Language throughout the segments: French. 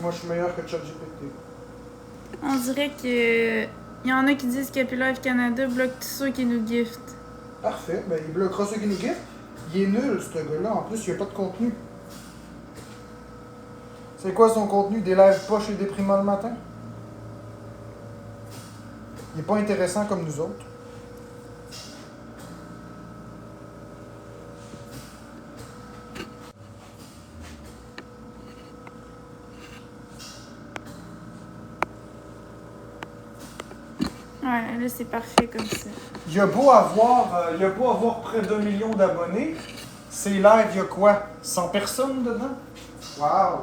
Moi, je suis meilleur que ChatGPT. On dirait que. Il y en a qui disent qu'Happy Life Canada bloque tous ceux qui nous giftent. Parfait. Ben, il bloquera ceux qui nous giftent. Il est nul, ce gars-là. En plus, il n'y a pas de contenu. C'est quoi son contenu? Des lives poches et déprimants le matin? Il n'est pas intéressant comme nous autres. Ouais, là, c'est parfait comme ça. Il a beau avoir près d'1 million d'abonnés. Ses lives, il y a quoi? 100 personnes dedans? Waouh!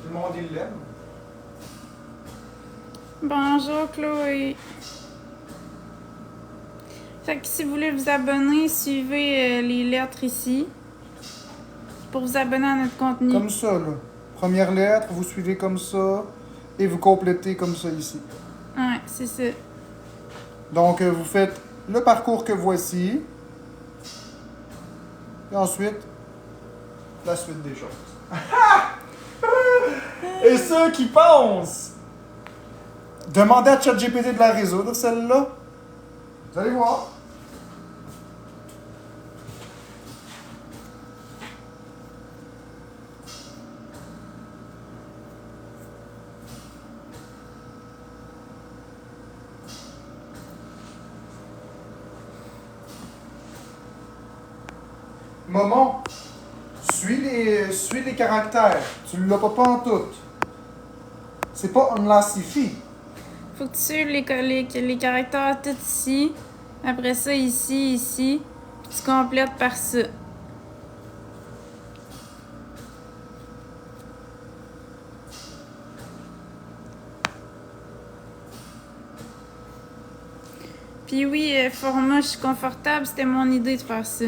Le monde, il l'aime. Bonjour, Chloé. Fait que si vous voulez vous abonner, suivez les lettres ici pour vous abonner à notre contenu. Comme ça, là. Première lettre, vous suivez comme ça et vous complétez comme ça ici. Ouais, c'est ça. Donc, vous faites le parcours que voici. Et ensuite, la suite des choses. Et ceux qui pensent demander à ChatGPT de la résoudre, celle-là, vous allez voir. Moment, suis les caractères. Tu ne l'as pas en tout. C'est pas on l'assifie. Faut que tu suives les caractères tout ici. Après ça, ici, ici. Puis tu complètes par ça. Puis oui, format, je suis confortable. C'était mon idée de faire ça.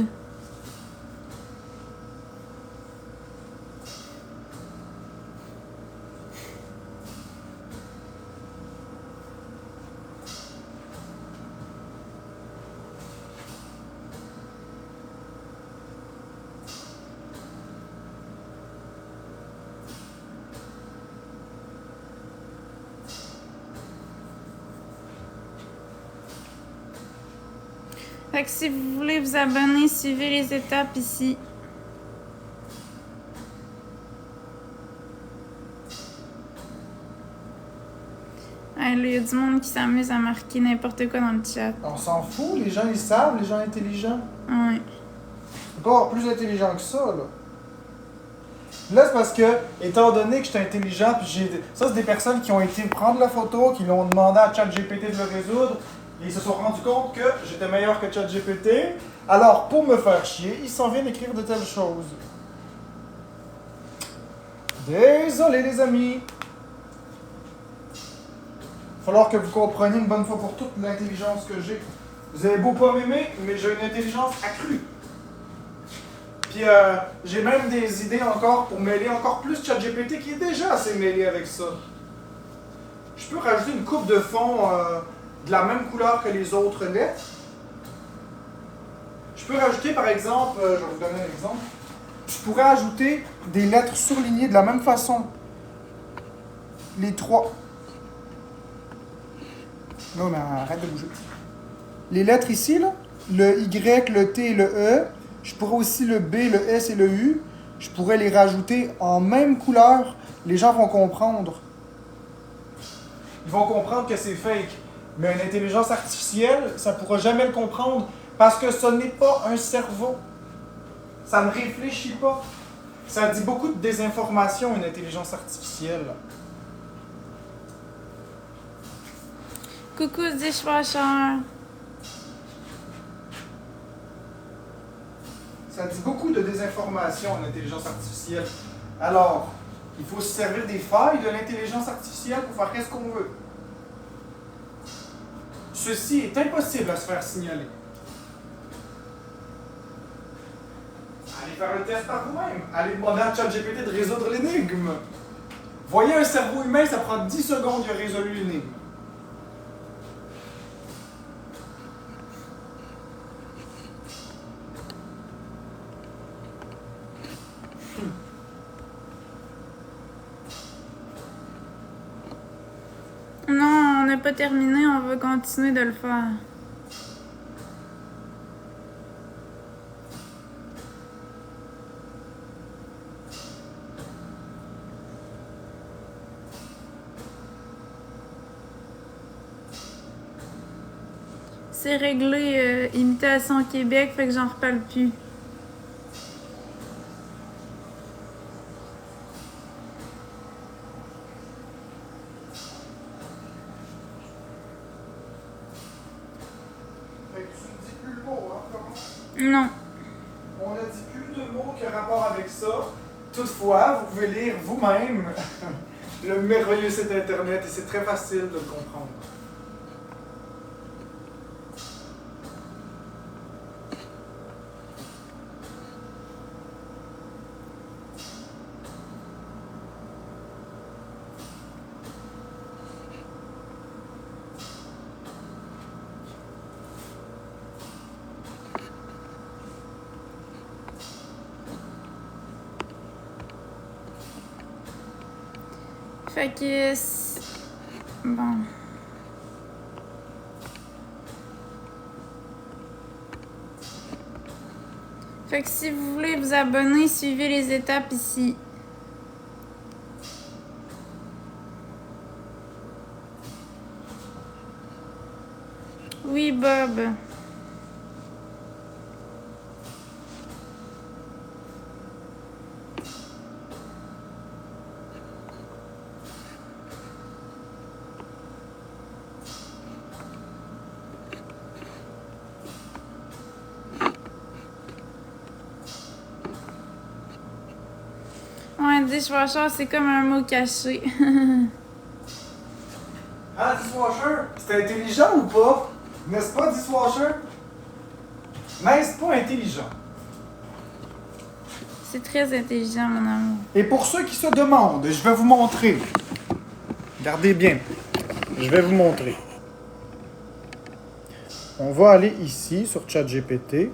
Fait que si vous voulez vous abonner, suivez les étapes ici. Hey, là, il y a du monde qui s'amuse à marquer n'importe quoi dans le chat. On s'en fout, les gens ils savent, les gens intelligents. Ouais. C'est pas plus intelligent que ça, là. Là, c'est parce que, étant donné que j'étais intelligent, puis ça, c'est des personnes qui ont été prendre la photo, qui l'ont demandé à ChatGPT de le résoudre, et ils se sont rendus compte que j'étais meilleur que ChatGPT. Alors, pour me faire chier, ils s'en viennent écrire de telles choses. Désolé, les amis. Il va falloir que vous compreniez une bonne fois pour toutes l'intelligence que j'ai. Vous avez beau pas m'aimer, mais j'ai une intelligence accrue. Puis j'ai même des idées encore pour mêler encore plus ChatGPT qui est déjà assez mêlé avec ça. Je peux rajouter une coupe de fond de la même couleur que les autres lettres. Je peux rajouter par exemple, je vais vous donner un exemple. Je pourrais ajouter des lettres surlignées de la même façon. Les trois. Non, mais arrête de bouger. Les lettres ici, là, le Y, le T et le E, je pourrais aussi le B, le S et le U, je pourrais les rajouter en même couleur. Les gens vont comprendre. Ils vont comprendre que c'est fake. Mais une intelligence artificielle, ça ne pourra jamais le comprendre parce que ce n'est pas un cerveau. Ça ne réfléchit pas. Ça dit beaucoup de désinformation, une intelligence artificielle. Coucou, dishwasher. Ça dit beaucoup de désinformation, l'intelligence artificielle. Alors, il faut se servir des failles de l'intelligence artificielle pour faire qu'est-ce qu'on veut. Ceci est impossible à se faire signaler. Allez faire le test par vous-même. Allez demander à ChatGPT de résoudre l'énigme. Voyez un cerveau humain, ça prend 10 secondes, il a résolu l'énigme. pas terminé, on va continuer de le faire. C'est réglé imitation Québec, fait que j'en reparle plus. Fait que tu ne dis plus le mot, hein, comment? Non. On a dit plus de mots qui ont rapport avec ça. Toutefois, vous pouvez lire vous-même le merveilleux site internet et c'est très facile de le comprendre. Fait que... Bon. Fait que si vous voulez vous abonner, suivez les étapes ici. Oui, Bob. Ouais, dishwasher, c'est comme un mot caché. Ah, dishwasher, c'est intelligent ou pas? N'est-ce pas, dishwasher? N'est-ce pas intelligent? C'est très intelligent, mon amour. Et pour ceux qui se demandent, je vais vous montrer. Regardez bien. Je vais vous montrer. On va aller ici sur ChatGPT.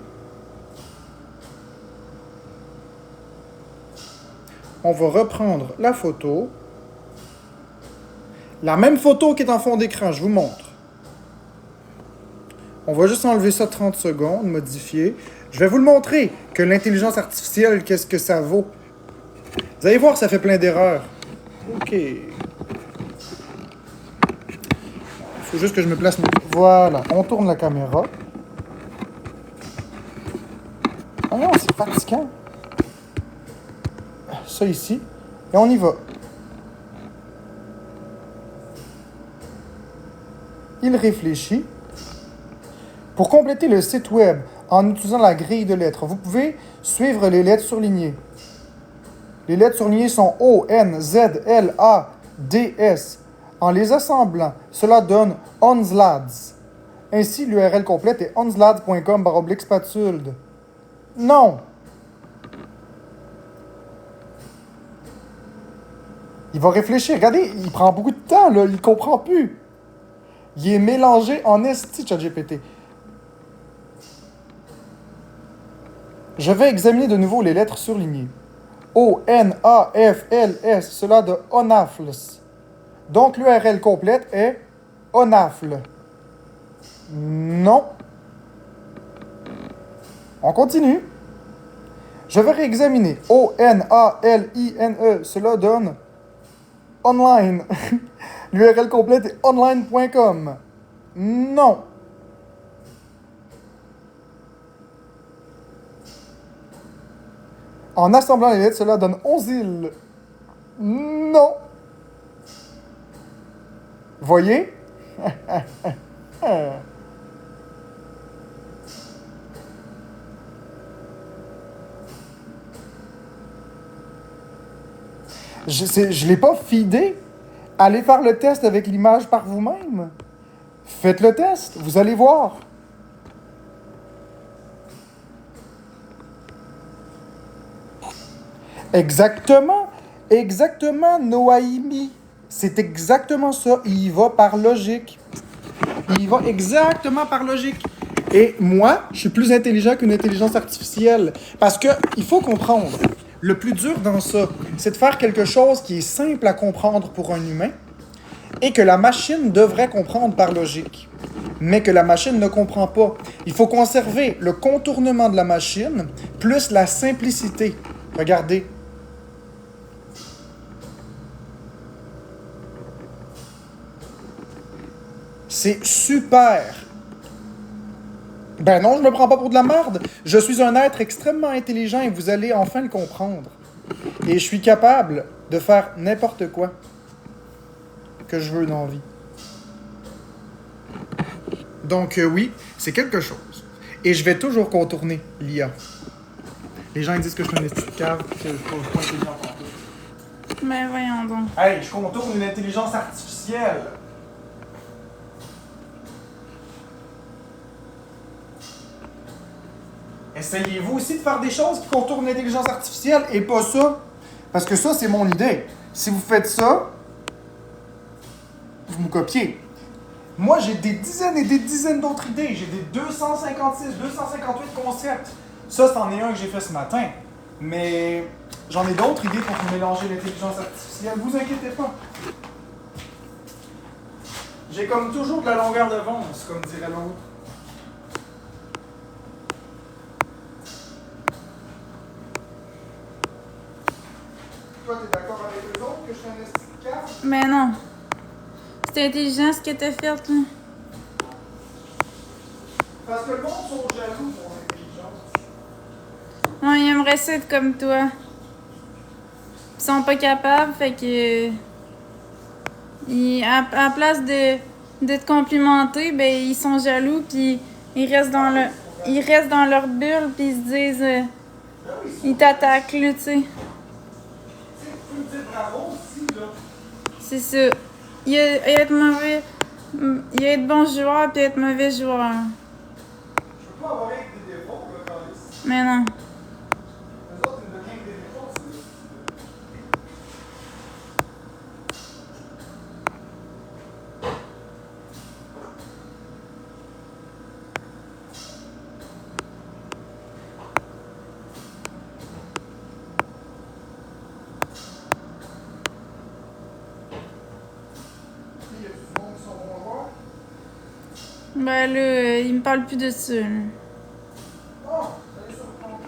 On va reprendre la photo. La même photo qui est en fond d'écran, je vous montre. On va juste enlever ça 30 secondes, modifier. Je vais vous le montrer, que l'intelligence artificielle, qu'est-ce que ça vaut. Vous allez voir, ça fait plein d'erreurs. OK. Il faut juste que je me place. Voilà, on tourne la caméra. Ah non, c'est fatigant. Ça ici. Et on y va. Il réfléchit. Pour compléter le site web en utilisant la grille de lettres, vous pouvez suivre les lettres surlignées. Les lettres surlignées sont O, N, Z, L, A, D, S. En les assemblant, cela donne onslads. Ainsi, l'URL complète est onslads.com/spatule. Non! Il va réfléchir. Regardez, il prend beaucoup de temps, là. Il comprend plus. Il est mélangé en esti, ChatGPT. Je vais examiner de nouveau les lettres surlignées. O, N, A, F, L, S, cela de onafles. Donc l'URL complète est onafle. Non. On continue. Je vais réexaminer. O, N, A, L, I, N, E, cela donne online. L'URL complète est online.com. Non. En assemblant les lettres, cela donne 11 îles. Non. Voyez? Je ne l'ai pas feedé. Allez faire le test avec l'image par vous-même. Faites le test, vous allez voir. Exactement, Noaimi. C'est exactement ça. Il va par logique. Il va exactement par logique. Et moi, je suis plus intelligent qu'une intelligence artificielle. Parce que il faut comprendre. Le plus dur dans ça, c'est de faire quelque chose qui est simple à comprendre pour un humain et que la machine devrait comprendre par logique, mais que la machine ne comprend pas. Il faut conserver le contournement de la machine plus la simplicité. Regardez. C'est super. Ben non, je me prends pas pour de la merde. Je suis un être extrêmement intelligent et vous allez enfin le comprendre. Et je suis capable de faire n'importe quoi que je veux dans la vie. Donc oui, c'est quelque chose. Et je vais toujours contourner l'IA. Les gens ils disent que je suis un esti de cave, que je suis pas intelligent partout. Ben voyons donc. Hey, je contourne une intelligence artificielle. Essayez-vous aussi de faire des choses qui contournent l'intelligence artificielle et pas ça. Parce que ça, c'est mon idée. Si vous faites ça, vous me copiez. Moi, j'ai des dizaines et des dizaines d'autres idées. J'ai des 256, 258 concepts. Ça, c'en est un que j'ai fait ce matin. Mais j'en ai d'autres idées pour mélanger l'intelligence artificielle. Vous inquiétez pas. J'ai comme toujours de la longueur d'avance, comme dirait l'autre. Toi, t'es d'accord avec eux autres que je suis un esti de cave? Ben non. C'était intelligent ce que t'as fait, là. Parce que le monde sont jaloux de mon intelligence. Non, ils aimeraient ça être comme toi. Ils sont pas capables, fait que. À place de te complimenter, ben ils sont jaloux, puis ils restent dans leur bulle, puis ils se disent. Ils t'attaquent, là, tu sais. Tu peux me dire bravo aussi, là. C'est ça. Il y a être mauvais. Il y a être bon joueur, puis être mauvais joueur. Je peux pas avoir avec des défauts, là, Carlis. Mais non. Les autres, ils me donnent rien que des défauts, c'est. Il y a du monde qui sont bons joueurs. Ben là, il me parle plus de ça, là. Oh, ça les surprend.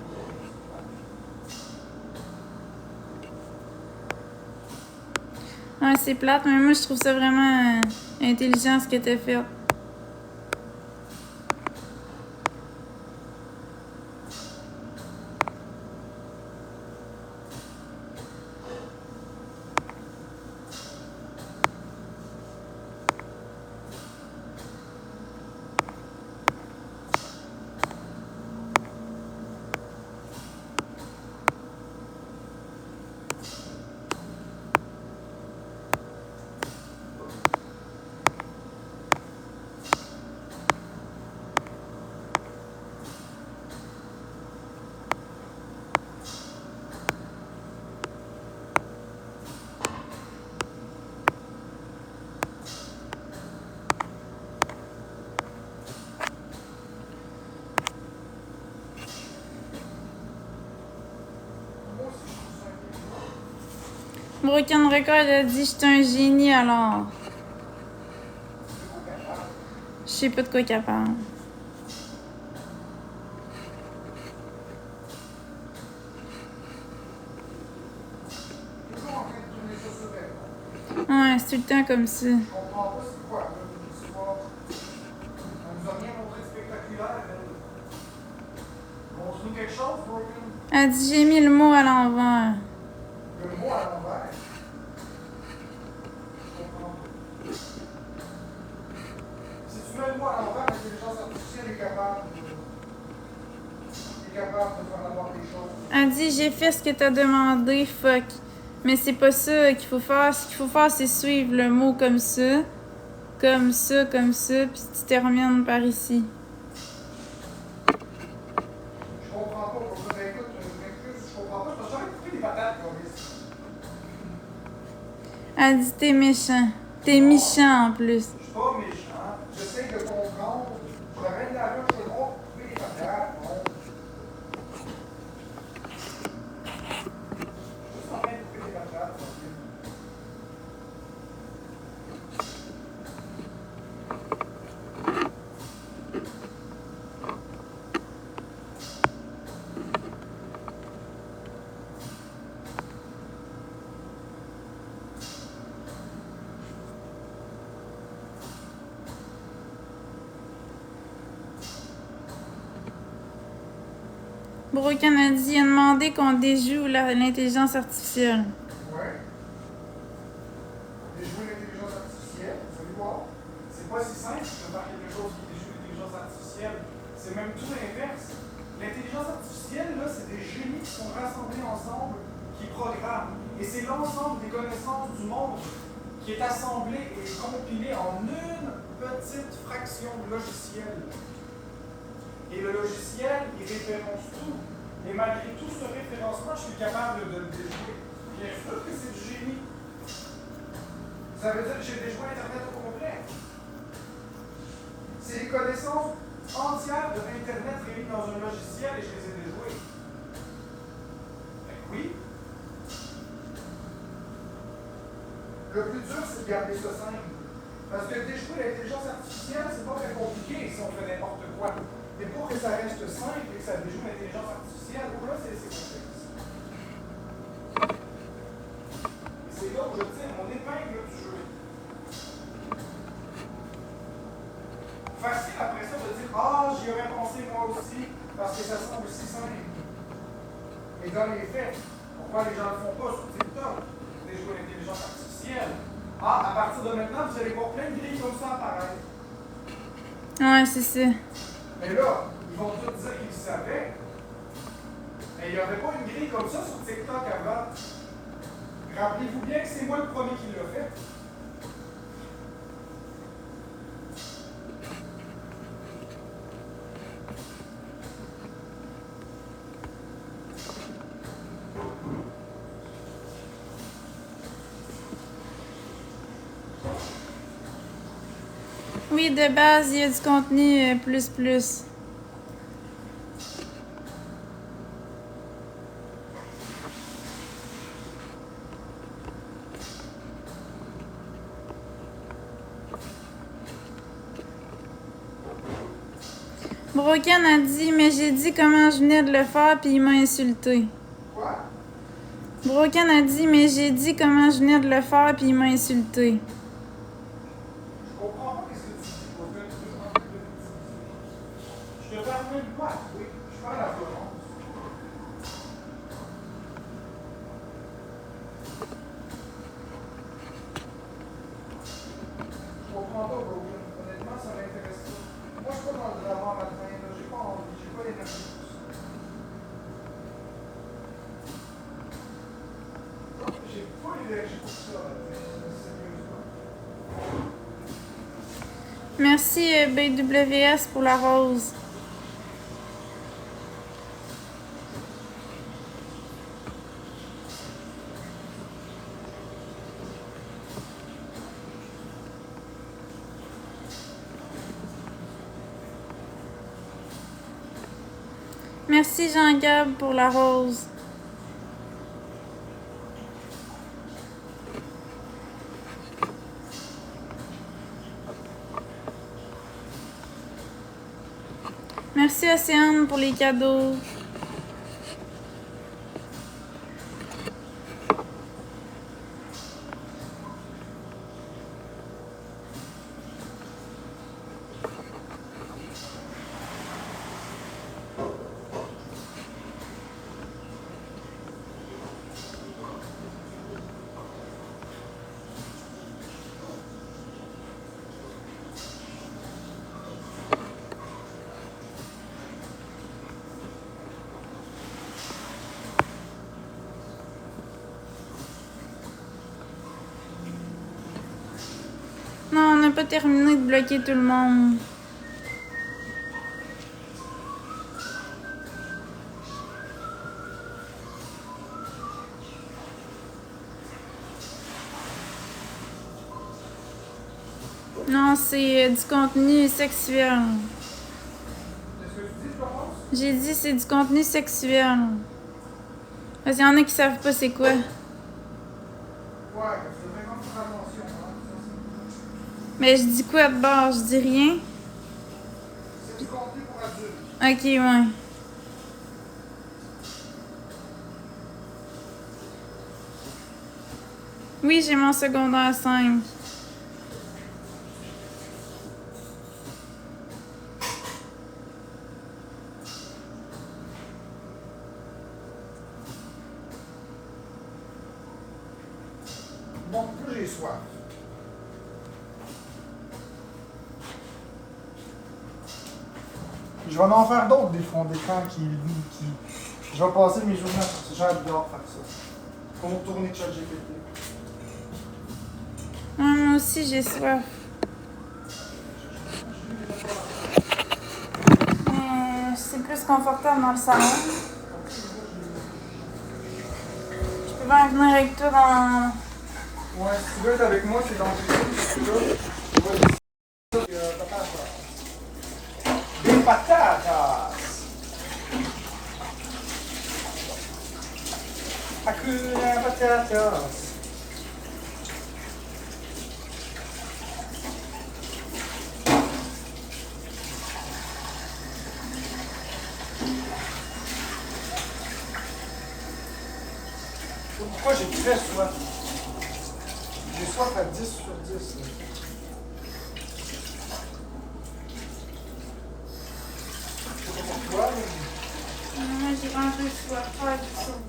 Ouais, c'est plate, mais moi, je trouve ça vraiment intelligent ce que t'as fait. Broken Record a dit j'étais un génie alors. Je sais pas de quoi qu'elle parle. Toujours en train de tourner ça sur elle. Ouais, c'est tout le temps comme ça. Je comprends pas c'est quoi, là. C'est pas. On nous a rien montré de spectaculaire, elle. Montre-nous quelque chose, Broken. Elle dit j'ai mis le mot à l'envers. Le mot à l'envers. Je comprends pas. Si tu mets le mot à l'envers, l'intelligence artificielle est capable de faire avoir des choses. Elle dit j'ai fait ce que t'as demandé, fuck. Mais c'est pas ça qu'il faut faire. Ce qu'il faut faire, c'est suivre le mot comme ça, puis tu termines par ici. Je comprends pas. Pourquoi ben écoute, je m'excuse, je comprends pas. Je pense que j'aurais coupé des patates, Carlis. Elle dit t'es méchant. T'es méchant en plus. Je suis pas méchant. J'essaie de comprendre. Je ramène la rue, je peux pas couper les patates. Bon. Juste en train de couper les patates. Broken a dit, il a demandé qu'on déjoue l'intelligence artificielle. Ouais. Déjouer l'intelligence artificielle, vous allez voir. C'est pas si simple de faire quelque chose qui déjoue l'intelligence artificielle. C'est même tout l'inverse. L'intelligence artificielle, là, c'est des génies qui sont rassemblés ensemble, qui programment. Et c'est l'ensemble des connaissances du monde qui est assemblé et compilé en une petite fraction de logiciel. Et le logiciel, il référence tout. Et malgré tout ce référencement, je suis capable de le déjouer. Bien sûr que c'est du génie. Ça veut dire que j'ai déjoué Internet au complet. C'est les connaissances entières de Internet réunies dans un logiciel et je les ai déjouées. Oui. Le plus dur, c'est de garder ça simple. Parce que déjouer l'intelligence artificielle, c'est pas très compliqué si on fait n'importe quoi. Mais pour que ça reste simple et que ça déjoue l'intelligence artificielle, là, c'est complexe. Et c'est là où je tire mon épingle du jeu. Facile après ça de dire ah, j'y aurais pensé moi aussi, parce que ça semble si simple. Mais dans les faits, pourquoi les gens ne le font pas sur TikTok? Déjouer l'intelligence artificielle. Ah, à partir de maintenant, vous allez voir plein de grilles comme ça apparaître. Ouais, c'est ça. Mais là, ils vont tous dire qu'ils le savaient. Mais il n'y avait pas une grille comme ça sur TikTok avant. Rappelez-vous bien que c'est moi le premier qui l'a fait. Oui, de base, il y a du contenu plus. Broken a dit, mais j'ai dit comment je venais de le faire, puis il m'a insulté. Quoi? Broken a dit, mais j'ai dit comment je venais de le faire, puis il m'a insulté. Je comprends pas ce que tu dis, Broken. Je te parle même pas. Oui, je parle à Florence. Je comprends pas, Broken. Honnêtement, ça m'intéresse pas. Moi, je suis pas dans le drama matin, là. J'ai pas envie, j'ai pas l'énergie pour ça. J'ai pas l'énergie pour ça, sérieusement. Merci BWS pour la rose. Merci Jean-Gab pour la rose. Merci Océane pour les cadeaux. Non, on n'a pas terminé de bloquer tout le monde. Non, c'est du contenu sexuel. Qu'est-ce que tu dis, Florence? J'ai dit c'est du contenu sexuel. Parce qu'il y en a qui savent pas c'est quoi. Ouais, tu devrais quand même faire attention, hein. Mais je dis quoi de bord? Je dis rien? C'est du contenu pour adultes. Ok, ouais. Oui, j'ai mon secondaire 5. Bon, là, j'ai soif. Je vais en faire d'autres des fonds d'écran qui. Je vais passer mes journées à faire ça. J'adore faire ça. Pour tourner ChatGPT. Moi aussi, j'ai soif. C'est plus confortable dans le salon. Je peux bien venir avec toi dans... Ouais, si tu veux être avec moi, c'est dans des patatas. Hakuna patatas. Pourquoi j'ai très soif? J'ai soif à 10 sur 10. Là. C'est pas pour toi, mais... Moi, j'ai rangé soif, pas 10 sur 10.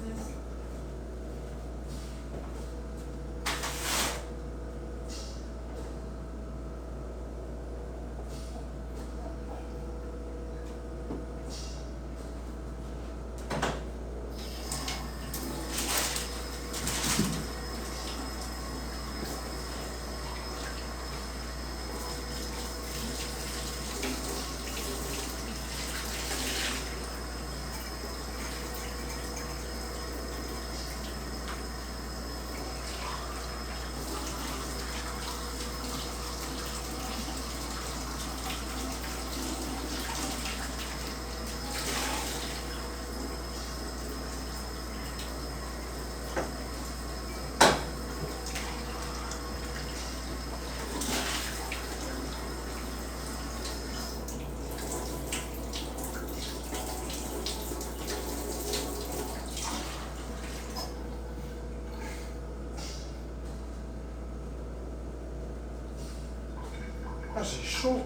Ah, j'ai chaud.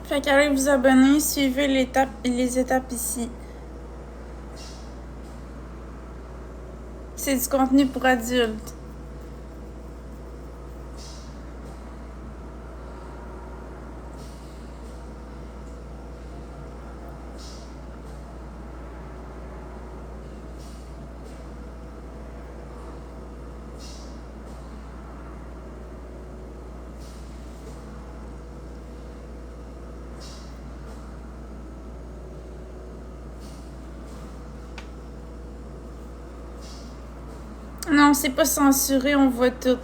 Fait qu'allez vous abonner, suivez les étapes ici. C'est du contenu pour adultes. Non, c'est pas censuré, on voit tout.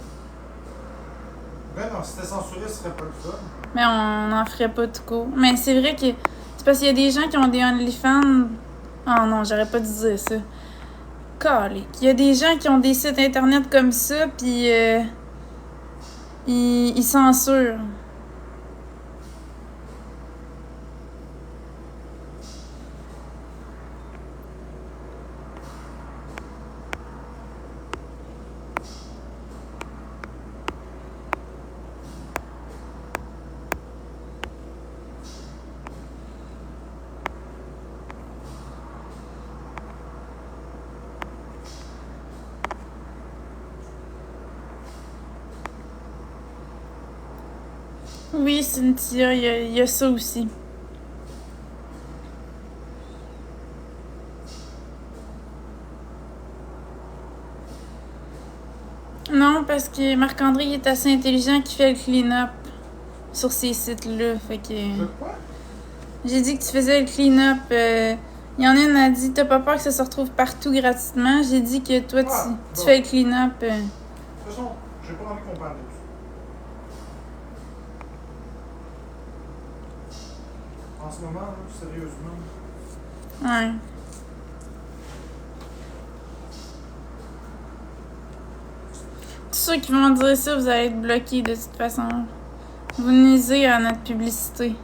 Ben non, si c'était censuré, ce serait pas le fun. Mais on n'en ferait pas tout court. Mais c'est vrai que c'est parce qu'il y a des gens qui ont des OnlyFans. Oh non, j'aurais pas dû dire ça. Calique. Il y a des gens qui ont des sites internet comme ça, puis ils censurent. Oui, Cynthia, il y a ça aussi. Non, parce que Marc-André il est assez intelligent qu'il fait le clean-up sur ces sites-là. Fait que. De quoi? J'ai dit que tu faisais le clean-up. Il y en a une a dit t'as pas peur que ça se retrouve partout gratuitement. J'ai dit que toi tu fais le clean-up. De toute façon, j'ai pas envie qu'on parle de ça. En ce moment, là, sérieusement. Ouais. Tous ceux qui vont dire ça, vous allez être bloqués de toute façon. Vous nuisez à notre publicité.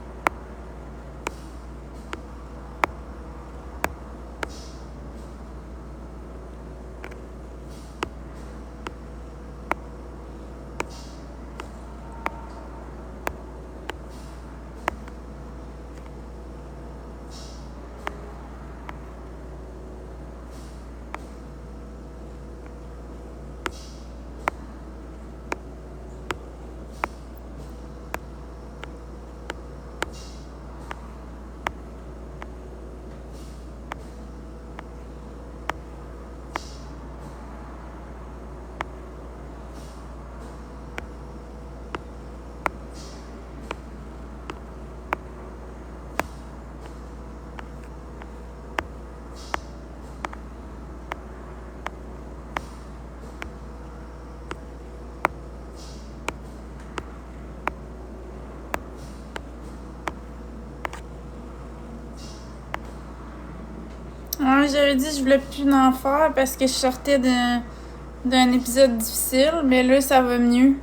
Ouais, j'avais dit que je voulais plus en faire parce que je sortais d'un épisode difficile, mais là ça va mieux.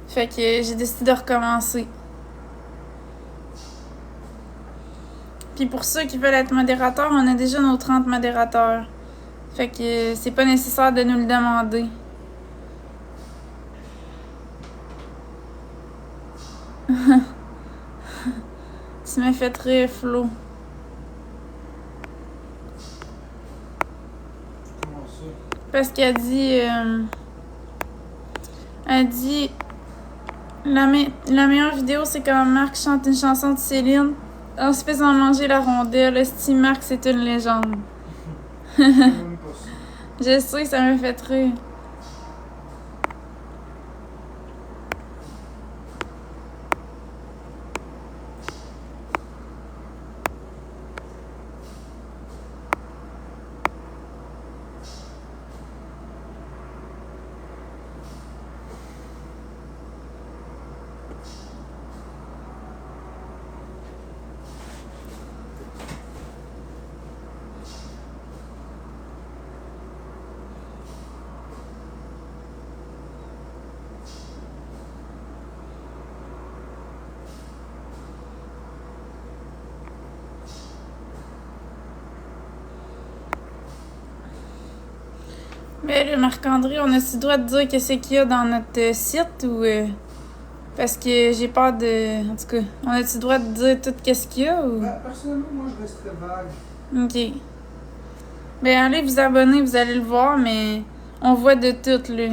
Fait que j'ai décidé de recommencer. Puis pour ceux qui veulent être modérateurs, on a déjà nos 30 modérateurs. Fait que c'est pas nécessaire de nous le demander. Tu m'as fait rire, Flo. Comment ça? Parce qu'elle dit... elle dit... La meilleure vidéo, c'est quand Marc chante une chanson de Céline en se faisant manger la rondelle. Esti, Marc, c'est une légende. Même pas ça. Je sais, ça me fait rire. Mais là, Marc-André, on a-tu le droit de dire qu'est-ce qu'il y a dans notre site ou... parce que j'ai peur de... En tout cas, on a-tu le droit de dire tout qu'est-ce qu'il y a ou... Ben, personnellement, moi, je resterais vague. Ok. Ben, allez vous abonner, vous allez le voir, mais on voit de tout, là.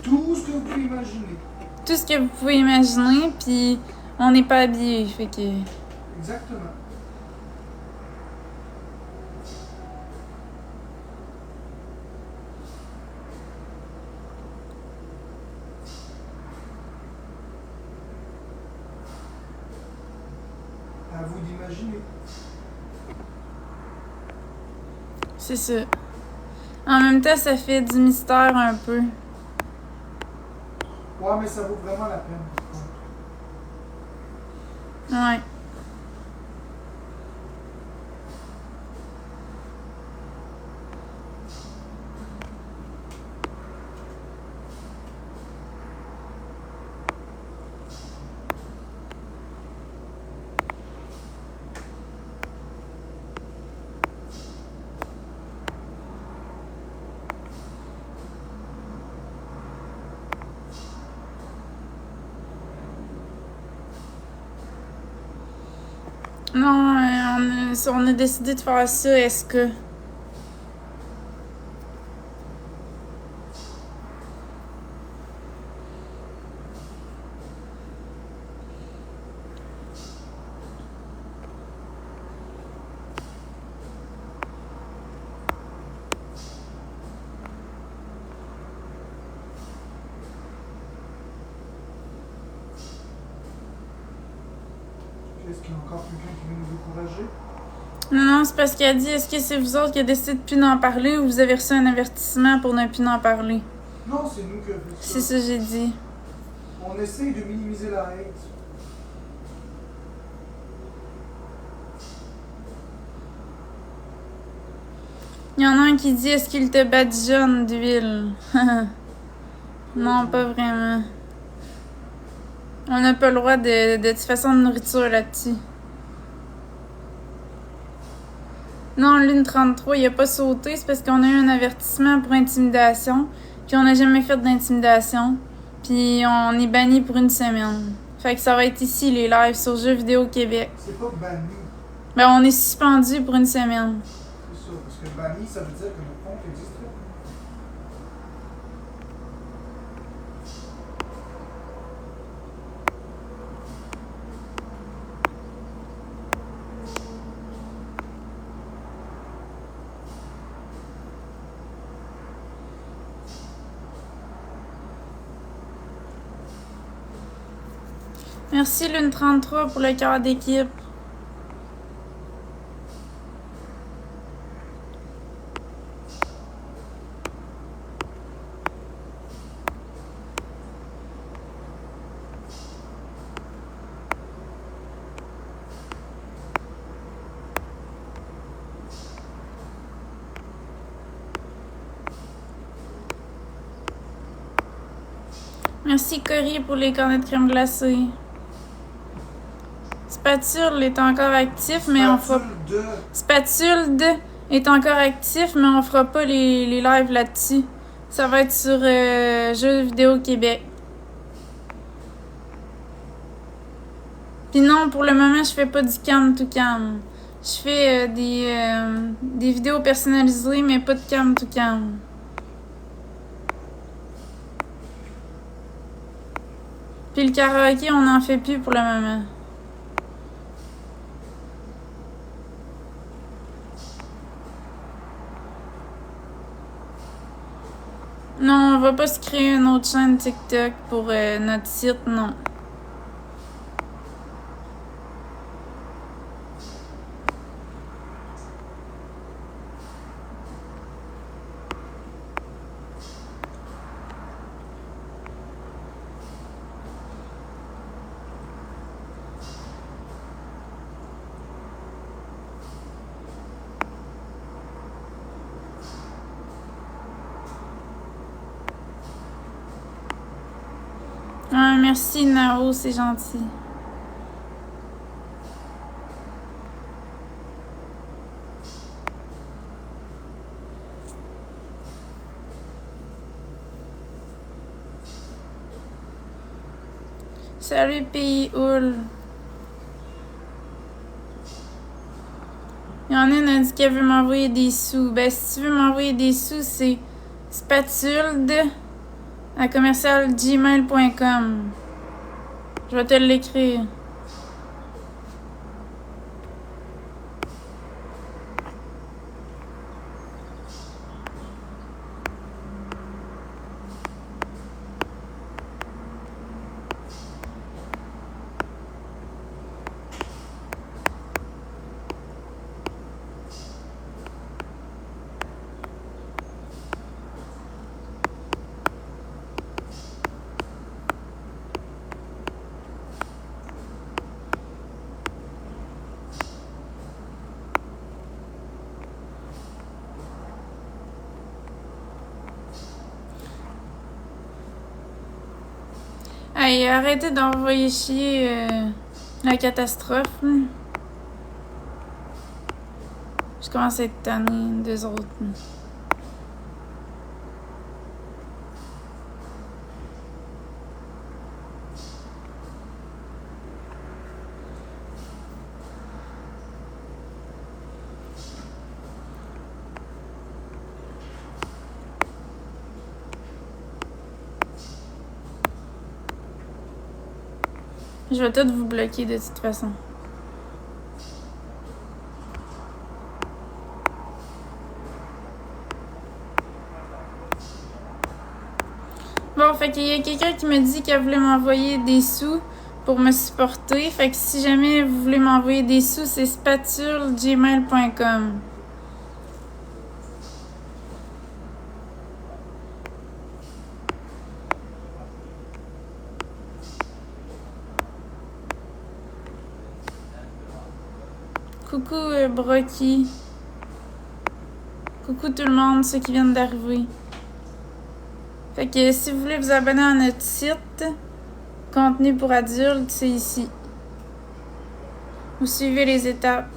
Tout ce que vous pouvez imaginer. Tout ce que vous pouvez imaginer, puis on n'est pas habillés, fait que... Exactement. À vous d'imaginer. C'est ça. En même temps, ça fait du mystère un peu. Ouais, mais ça vaut vraiment la peine. Ouais. Non, on a décidé de faire ça, est-ce que... qu'il y a encore quelqu'un qui veut nous décourager? Non, c'est parce qu'elle dit, est-ce que c'est vous autres qui avez décidé de plus en parler ou vous avez reçu un avertissement pour ne plus en parler? Non, c'est nous qui avons fait ça. C'est ça que j'ai dit. On essaye de minimiser la hate. Il y en a un qui dit, est-ce qu'il te badigeonne d'huile? Non, pas vraiment. On n'a pas le droit de toute façon de nourriture là-dessus. Non, Lune 33, il a pas sauté, c'est parce qu'on a eu un avertissement pour intimidation, puis on n'a jamais fait d'intimidation, puis on est banni pour une semaine. Fait que ça va être ici, les lives sur Jeux Vidéo Québec. C'est pas banni. Ben, on est suspendu pour une semaine. C'est ça, parce que banni, ça veut dire que notre compte n'existe pas. Merci Lune 33 pour le cœur d'équipe. Merci Cory pour les cornets de crème glacée. Spatule est encore actif, mais on fera... Spatule est encore actif, mais on fera pas les lives là-dessus. Ça va être sur Jeux Vidéo Québec. Puis non, pour le moment, je fais pas du cam to cam. Je fais des vidéos personnalisées, mais pas de cam to cam. Puis le karaoké, on n'en fait plus pour le moment. Non, on va pas se créer une autre chaîne TikTok pour notre site, non. Ah, merci Nao, c'est gentil. Salut Pays Oul. Il y en a une a dit qu'elle veut m'envoyer des sous. Ben, si tu veux m'envoyer des sous, c'est spatulde@gmail.com. Je vais te l'écrire. Hey, arrêtez d'envoyer chier la catastrophe. Là. Je commence à être tannée des autres. Je vais tout vous bloquer de toute façon. Bon, fait qu'il y a quelqu'un qui me dit qu'elle voulait m'envoyer des sous pour me supporter. Fait que si jamais vous voulez m'envoyer des sous, c'est spatule@gmail.com. Coucou Brocky. Coucou tout le monde, ceux qui viennent d'arriver. Fait que si vous voulez vous abonner à notre site, contenu pour adultes, c'est ici. Vous suivez les étapes.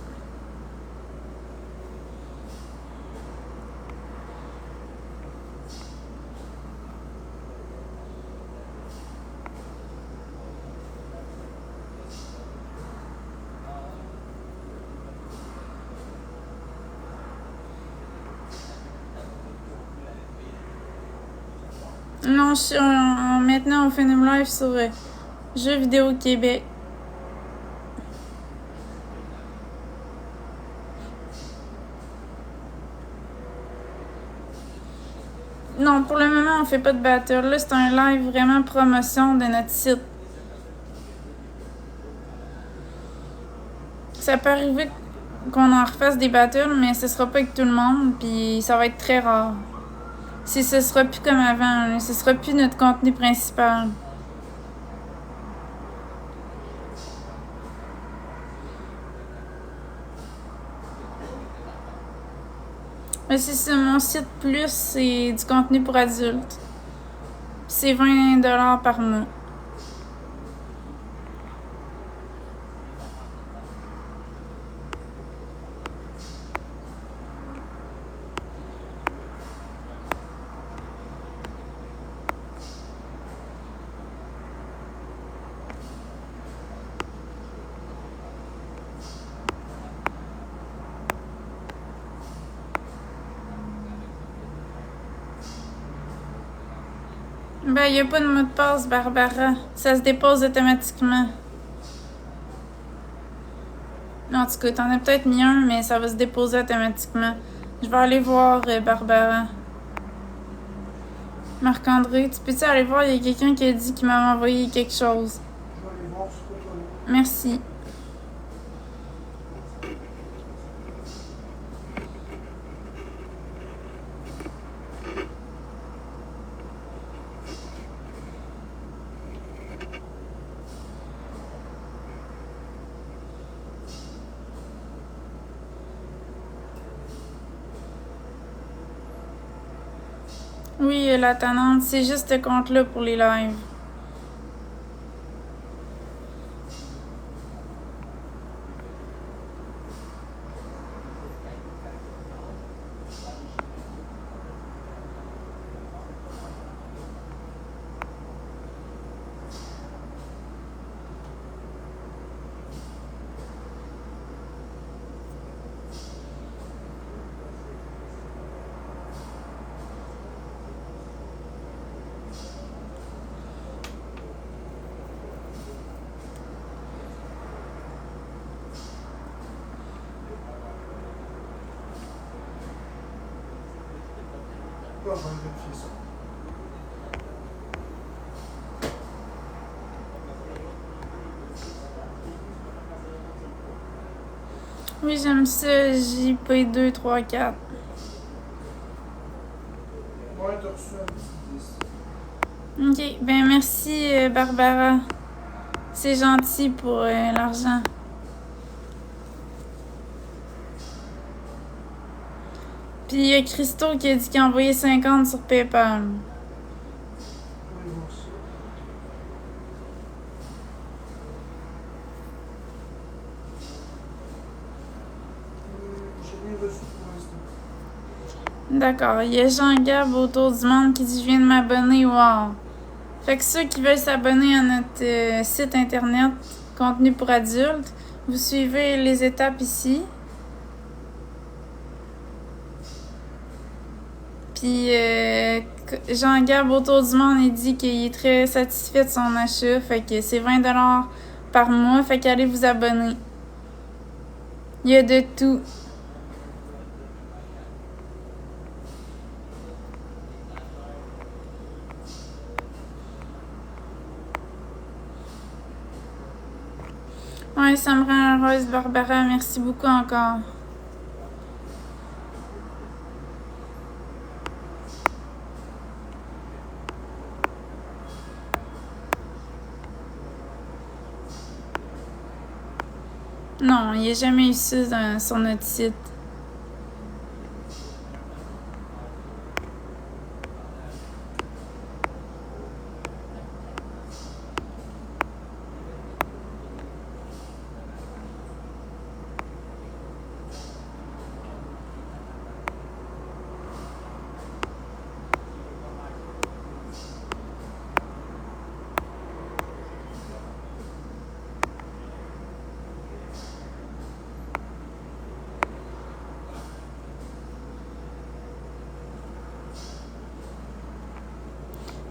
Non, je suis maintenant au Phénom Live sur Jeux vidéo Québec. Non, pour le moment, on fait pas de battle. Là, c'est un live vraiment promotion de notre site. Ça peut arriver qu'on en refasse des battles, mais ce sera pas avec tout le monde, puis ça va être très rare. Si ce sera plus comme avant, là, ce sera plus notre contenu principal. Mais c'est ça, mon site plus, c'est du contenu pour adultes. C'est 20$ par mois. Ben, y a pas de mot de passe, Barbara. Ça se dépose automatiquement. En tout cas, t'en as peut-être mis un, mais ça va se déposer automatiquement. Je vais aller voir Barbara. Marc-André, tu peux-tu aller voir? Il y a quelqu'un qui a dit qu'il m'avait envoyé quelque chose. Je vais aller voir ce que tu as. Merci. Oui, la tannante, c'est juste ce compte-là pour les lives. Je vais vérifier ça. Oui, j'aime ça, JP2, 3, 4. Ouais, t'as reçu un petit 10. Ok, ben merci Barbara. C'est gentil pour l'argent. Puis il y a Christo qui a dit qu'il a envoyé 50 sur PayPal. Je vais voir ça. J'ai rien reçu pour l'instant. D'accord, il y a Jean-Gab autour du monde qui dit « Je viens de m'abonner, wow! » Fait que ceux qui veulent s'abonner à notre site internet contenu pour adultes, vous suivez les étapes ici. Puis Jean-Gab autour du monde, il dit qu'il est très satisfait de son achat. Fait que c'est 20$ par mois. Fait qu'allez vous abonner. Il y a de tout. Ouais, ça me rend heureuse, Barbara. Merci beaucoup encore. Non, il n'y a jamais eu ça sur notre site.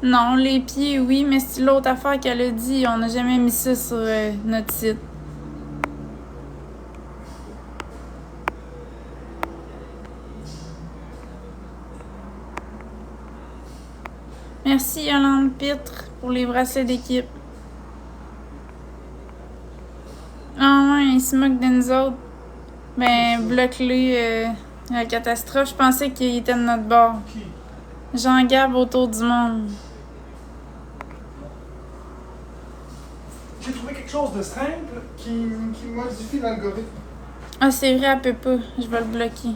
Non, les pieds, oui, mais c'est l'autre affaire qu'elle a dit. On n'a jamais mis ça sur notre site. Merci, Yolande Pitre, pour les bracelets d'équipe. Ah ouais, il se moque de nous autres. Ben, bloque-le, la catastrophe. Je pensais qu'il était de notre bord. Qui? Jean-Gab autour du monde. J'ai trouvé quelque chose de simple qui modifie l'algorithme. Ah, c'est vrai, elle peut pas. Je vais le bloquer.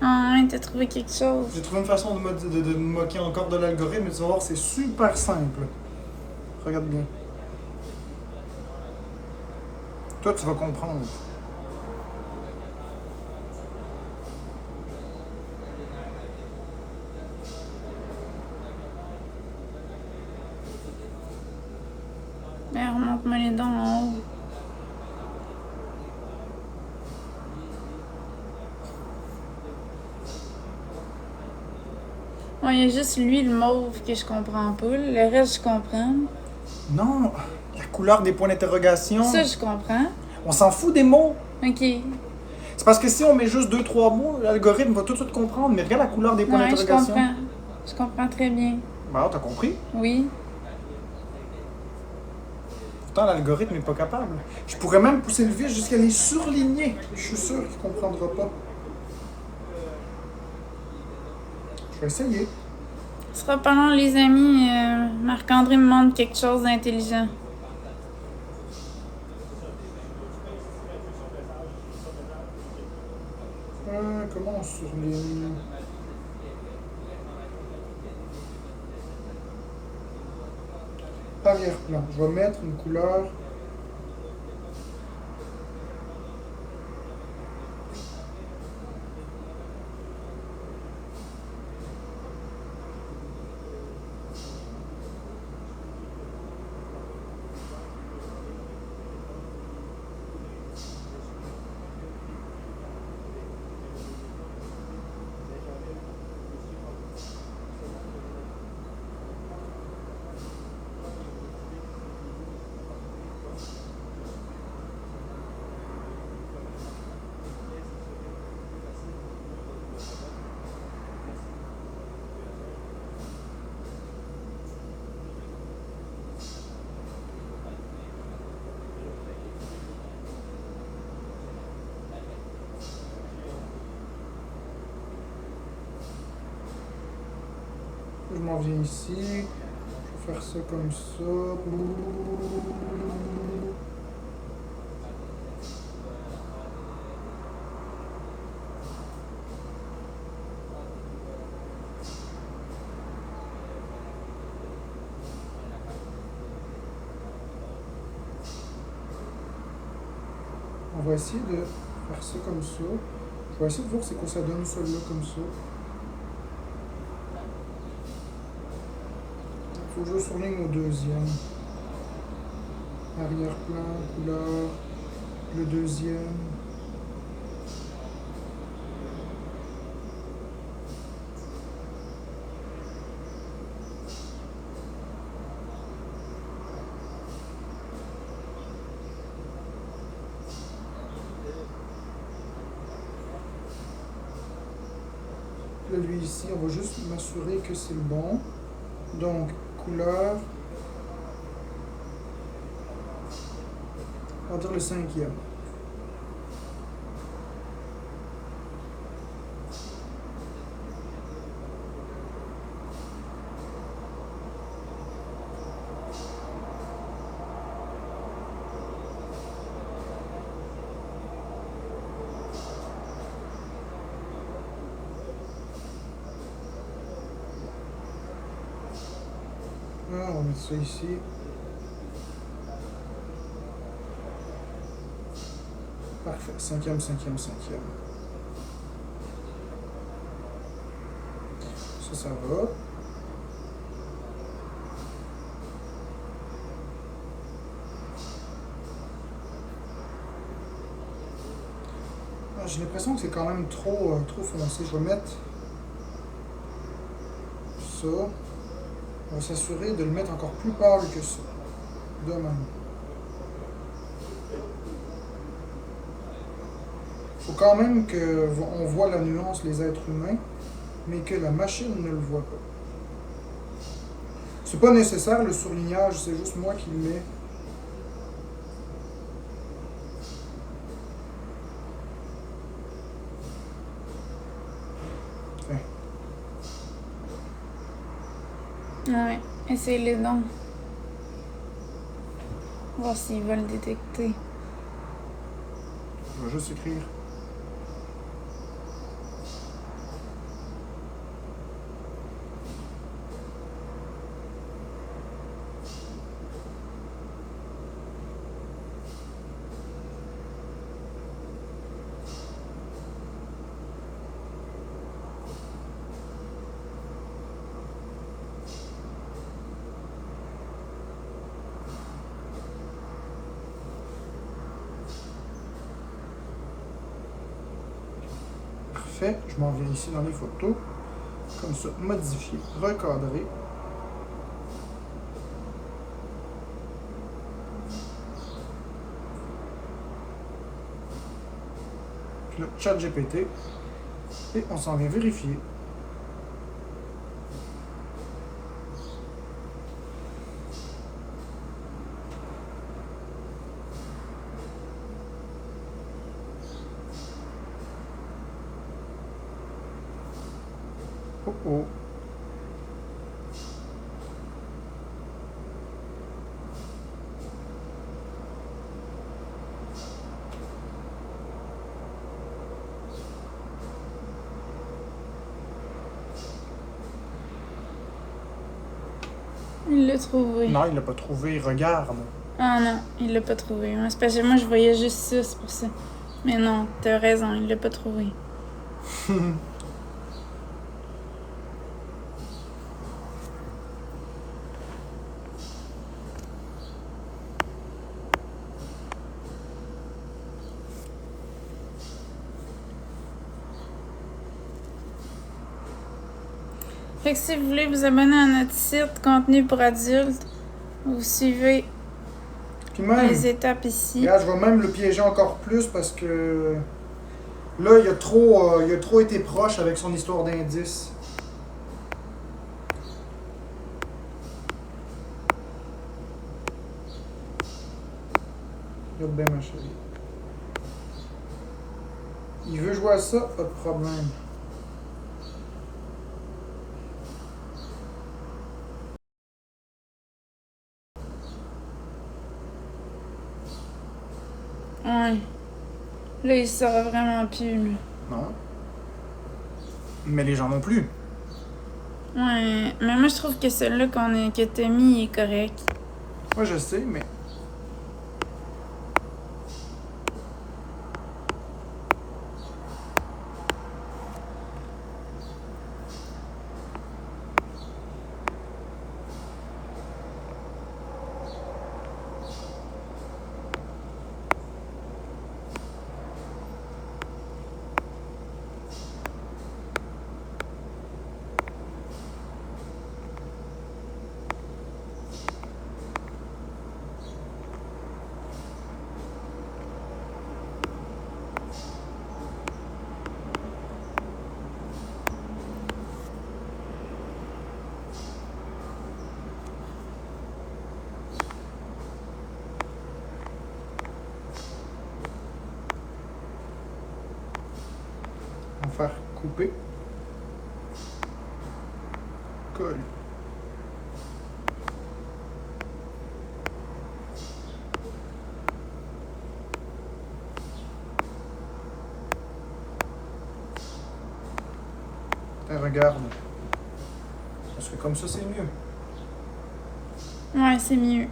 Ah ouais, t'as trouvé quelque chose. J'ai trouvé une façon de me moquer encore de l'algorithme, mais tu vas voir, c'est super simple. Regarde bien. Toi, tu vas comprendre. Ben, remonte-moi les dents en haut. Ouais, il y a juste lui, le mauve, que je comprends pas. Le reste, je comprends. Non, la couleur des points d'interrogation. Ça, je comprends. On s'en fout des mots. Ok. C'est parce que si on met juste 2-3 mots, l'algorithme va tout de suite comprendre. Mais regarde la couleur des points Ouais, je d'interrogation. comprends. Je comprends très bien. Bah, t'as compris. Oui. Pourtant, l'algorithme n'est pas capable. Je pourrais même pousser le vis jusqu'à les surligner. Je suis sûr qu'il ne comprendra pas. Je vais essayer. Ce sera pas long, les amis. Marc-André me montre quelque chose d'intelligent. Comment on surligne? Arrière-plan. Je vais mettre une couleur. Je m'en viens ici. Je vais faire ça comme ça. On va essayer de faire ça comme ça. Je vais essayer de voir c'est quoi ça donne celui-là comme ça. Il faut que je surligne au deuxième. Arrière-plan, couleur, le deuxième. Là, lui ici, on va juste m'assurer que c'est le bon. Donc, couleur. On va dire le 5e. On va mettre ça ici. Parfait. 5e, 5e, 5e. Ça va. J'ai l'impression que c'est quand même trop foncé. Je vais mettre ça. On va s'assurer de le mettre encore plus pâle que ça. De même. Faut quand même qu'on voit la nuance, les êtres humains, mais que la machine ne le voit pas. C'est pas nécessaire le surlignage, c'est juste moi qui le mets. Ouais, essayez-les donc. Voir s'ils veulent détecter. Je vais juste écrire. Parfait, je m'en viens ici dans les photos. Comme ça, modifier, recadrer. Puis là, ChatGPT. Et on s'en vient vérifier. Oh oh. Il l'a trouvé. Non, il l'a pas trouvé. Regarde. Ah non, il l'a pas trouvé. Ouais, c'est parce que moi, je voyais juste ça, c'est pour ça. Mais non, t'as raison, il l'a pas trouvé. Fait que si vous voulez vous abonner à notre site Contenu pour adultes, vous suivez Puis même, les étapes ici. regarde, je vais même le piéger encore plus parce que là, il a trop été proche avec son histoire d'indice. Regarde bien ma chérie. Il veut jouer à ça, pas de problème. Ouais. Là, il saura vraiment plus, là. Non. Mais les gens non plus. Ouais, mais moi, je trouve que celui-là que t'as mis est correct. Moi, je sais, mais... faire couper. Colle. Regarde. Parce que comme ça, c'est mieux. Ouais, c'est mieux.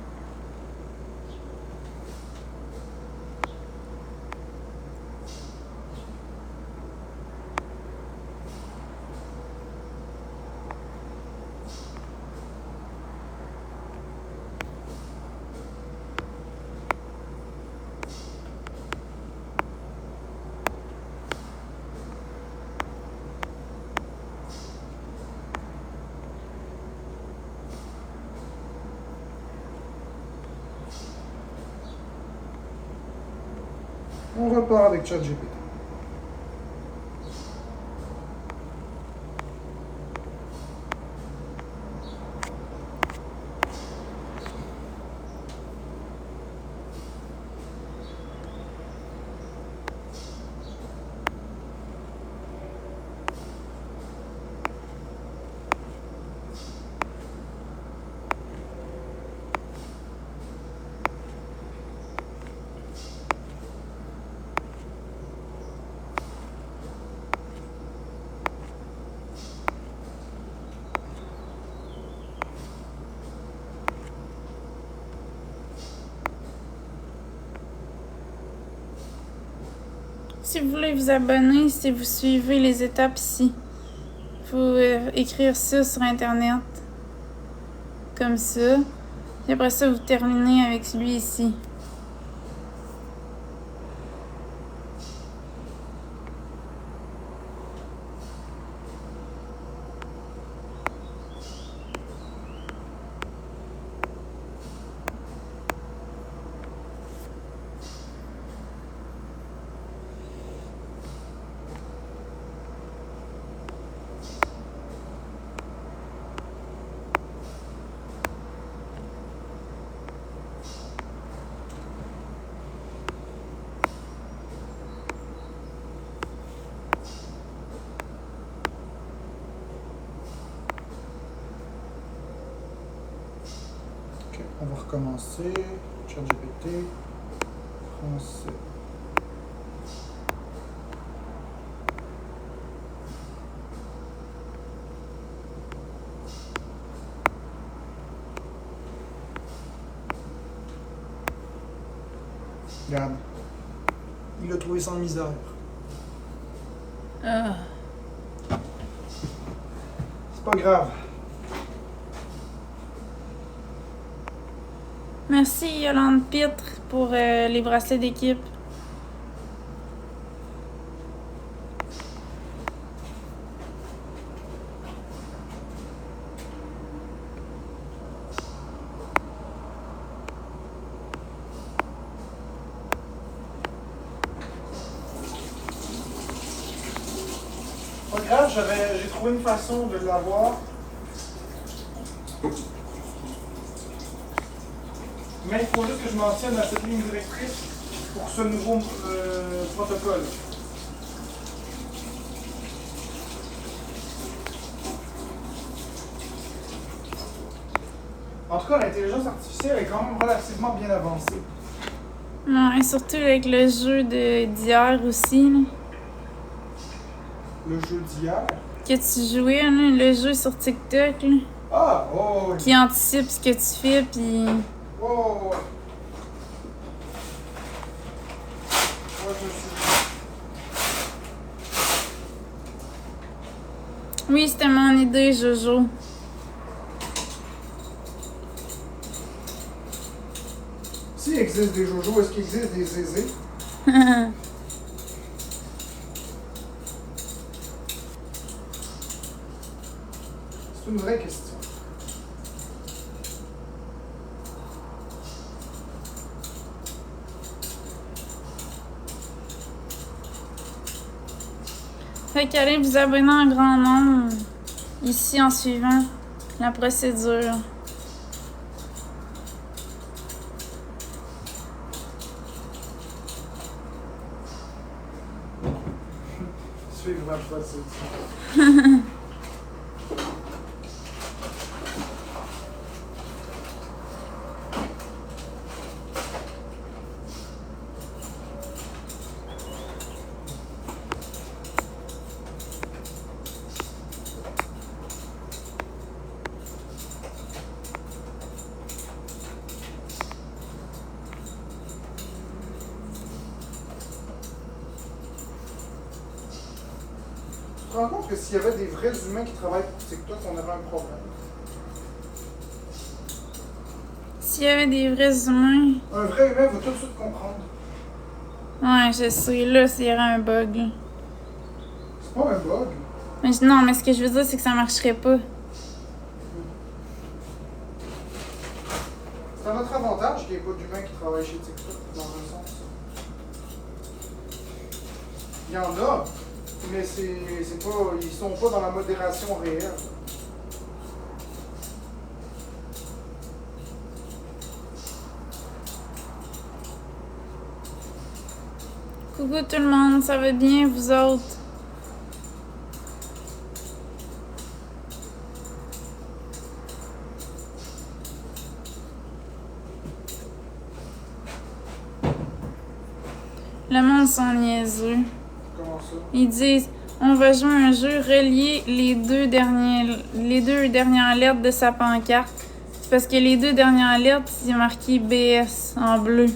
On repart avec ChatGPT. Si vous voulez vous abonner, si vous suivez les étapes ici, il faut écrire ça sur Internet. Comme ça. Et après ça, vous terminez avec celui ici. On va recommencer. ChatGPT. Français. Regarde. Il l'a trouvé sans misère. C'est pas grave. Merci Yolande Pitre pour les bracelets d'équipe. Pas grave, j'ai trouvé une façon de l'avoir. Mais il faut juste que je m'en tienne à cette ligne directrice pour ce nouveau protocole. En tout cas, l'intelligence artificielle est quand même relativement bien avancée. Ouais, surtout avec le jeu d'hier aussi. Là. Le jeu d'hier. Que tu jouais, là, le jeu sur TikTok. Là, Ah, oh, qui anticipe ce que tu fais, puis. oh, je suis... Oui, c'était mon idée, Jojo. S'il existe des Jojo, est-ce qu'il existe des Zézé? C'est une vraie question. Fait qu'allez vous abonner en grand nombre ici en suivant la procédure. C'est vraiment facile, ça. Tu te rends compte que s'il y avait des vrais humains qui travaillent pour TikTok, on aurait un problème. S'il y avait des vrais humains. Un vrai humain va tout de suite comprendre. Ouais, je sais. Là, s'il y aurait un bug. Là. C'est pas un bug. Mais non, mais ce que je veux dire, c'est que ça marcherait pas. C'est à notre avantage qu'il n'y ait pas d'humains qui travaillent chez TikTok, dans un sens. Il y en a, mais c'est pas, ils sont pas dans la modération réelle. Coucou tout le monde, ça va bien, vous autres? Le monde sont niaiseux. Comment ça? Ils disent, on va jouer un jeu, relier les deux dernières lettres de sa pancarte. C'est parce que les deux dernières lettres, c'est marqué BS en bleu.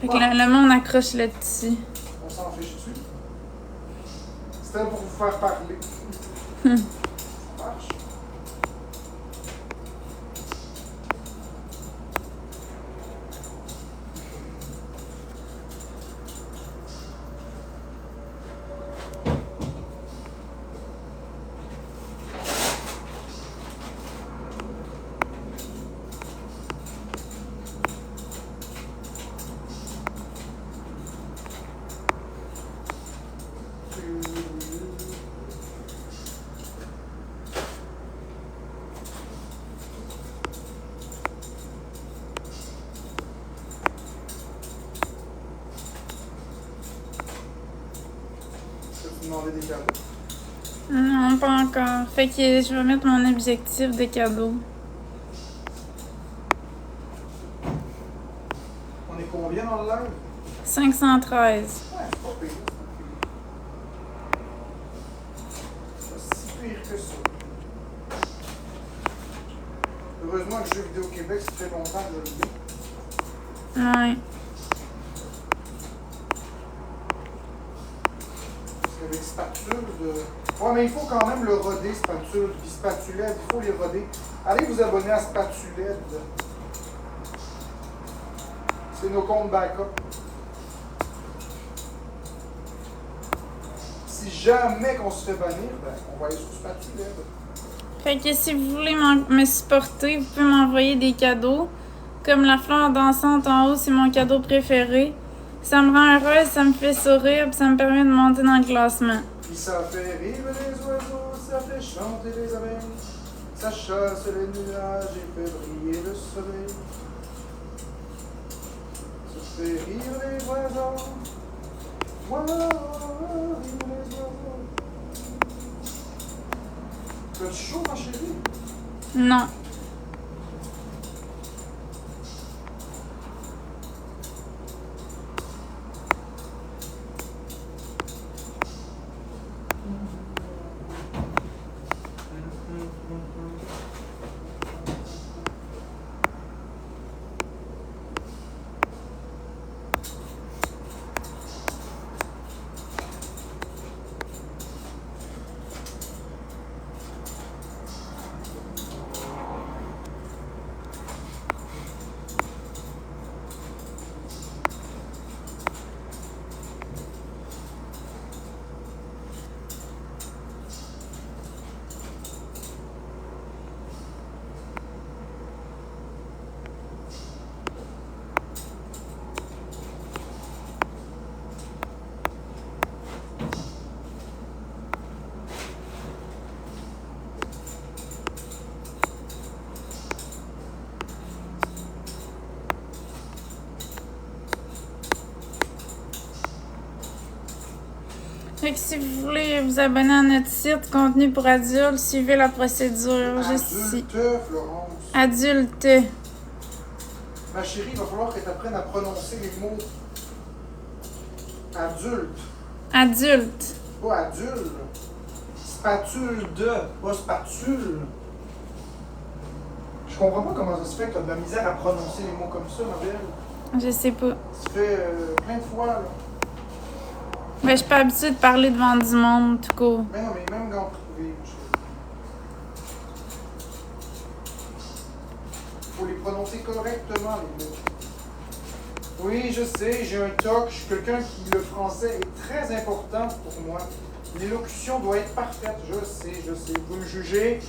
Fait que le monde accroche le dessus. On s'en fiche dessus. C'était pour vous faire parler. Ça marche. Demander des cadeaux. Non, pas encore. Fait que je vais mettre mon objectif de cadeau. On est combien dans le live? 513. Ouais, c'est pas pire. C'est pas si pire que ça. Heureusement que Jeux vidéo Québec, ça fait longtemps que je le dis. Ouais. Avec spatule de... Ouais, mais il faut quand même le roder, spatule, puis spatulette, il faut les roder. Allez vous abonner à Spatulette. C'est nos comptes backup. Si jamais qu'on se fait bannir, ben, on va aller sur Spatulette. Fait que si vous voulez me supporter, vous pouvez m'envoyer des cadeaux. Comme la fleur dansante en haut, c'est mon cadeau préféré. Ça me rend heureuse, ça me fait sourire, puis ça me permet de monter dans le classement. Puis ça fait rire les oiseaux, ça fait chanter les abeilles, ça chasse les nuages et fait briller le soleil. Ça fait rire les oiseaux, voilà, rire les oiseaux. T'as chaud, ma chérie? Non. Fait que si vous voulez vous abonner à notre site Contenu pour adultes, suivez la procédure juste ici. Adulte, Florence. Adulte. Ma chérie, il va falloir que tu apprennes à prononcer les mots adulte. Adulte. Pas adulte. Spatule de, pas spatule. Je comprends pas comment ça se fait que tu as de la misère à prononcer les mots comme ça, ma belle. Je sais pas. Ça fait plein de fois, là. Ben, je suis pas habituée de parler devant du monde, tout court. Mais non, mais même dans le privé, ma chérie. Faut les prononcer correctement, les mots. Oui, je sais, j'ai un TOC, je suis quelqu'un qui, le français est très important pour moi. L'élocution doit être parfaite, je sais, vous pouvez me juger,